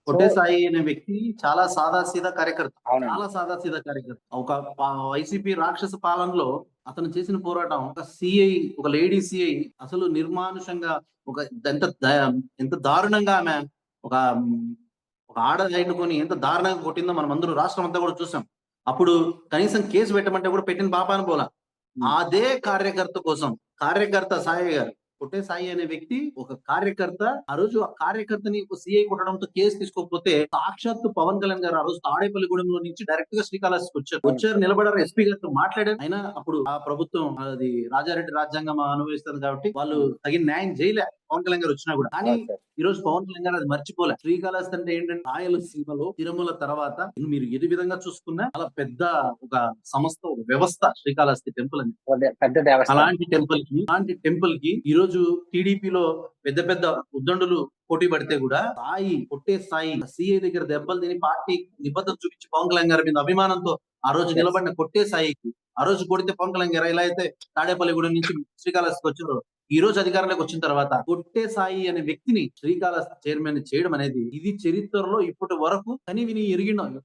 So కొట్టే సాయి అనే వ్యక్తి చాలా సాదాసీదా కార్యకర్త. అవునండి. చాలా సాదాసీదా కార్యకర్త. ఒక వైసీపీ రాక్షస పాలనలో అతను చేసిన పోరాటం ఒక సీఐ, ఒక లేడీ సీఐ అసలు నిర్మానుషంగా ఒక ఎంత ఎంత దారుణంగా ఆమె ఒక ఒక ఆడదైనుకొని ఎంత దారుణంగా కొట్టిందో మనమందరం రాష్ట్రం అంతా కూడా చూసాం. అప్పుడు కనీసం కేసు పెట్టమంటే కూడా పెట్టిన పాపాన పోలా. హ్మ్. అదే కార్యకర్త కోసం కార్యకర్త సాయి గారు. కొట్టే సాయి అనే వ్యక్తి ఒక కార్యకర్త. ఆ రోజు ఆ కార్యకర్తని ఒక సీఐ కొట్టడంతో కేసు తీసుకోకపోతే సాక్షాత్తు పవన్ కళ్యాణ్ గారు ఆ రోజు తాడేపల్లిగూడెంలో నుంచి డైరెక్ట్ గా శ్రీకాళహస్తికి వచ్చారు. అవును వచ్చారు, సార్. నిలబడారు, ఎస్పీ గారితో మాట్లాడారు. అయినా అప్పుడు ఆ ప్రభుత్వం అది రాజారెడ్డి రాజ్యాంగం అనుభవిస్తుంది కాబట్టి వాళ్ళు హ్మ్. తగిన న్యాయం చేయలే పవన్ కళ్యాణ్ గారు వచ్చినా కూడా. కానీ అవును సార్. ఈ రోజు పవన్ కళ్యాణ్ గారు అది మర్చిపోలే. శ్రీకాళహస్తి అంటే ఏంటంటే రాయల సీమలో తిరుమల తర్వాత మీరు ఏ విధంగా చూసుకున్నా చాలా పెద్ద ఒక సంస్థ, ఒక వ్యవస్థ శ్రీకాళహస్తి టెంపుల్ అని. పెద్ద దేవస్థానం. అలాంటి టెంపుల్ కి ఈ రోజు టీడీపీలో పెద్ద పెద్ద ఉద్దండులు పోటీ పడితే కూడా కొట్టే సాయి సీఐ దగ్గర దెబ్బలు తిని పార్టీ నిబద్ధత చూపించి పవన్ కళ్యాణ్ గారి మీద అభిమానంతో ఆ రోజు యెస్. నిలబడిన కొట్టే సాయికి ఆ రోజు కొడితే పవన్ కళ్యాణ్ గారు ఎలా అయితే తాడేపల్లిగూడెం నుంచి శ్రీకాళహస్తికి వచ్చారో ఈ రోజు అధికారంలోకి వచ్చిన తర్వాత కొట్టే సాయి అనే వ్యక్తిని శ్రీకాళహస్తి చైర్మన్ చేయడం అనేది ఇది చరిత్రలో ఇప్పటి వరకు కని విని ఎరిగిన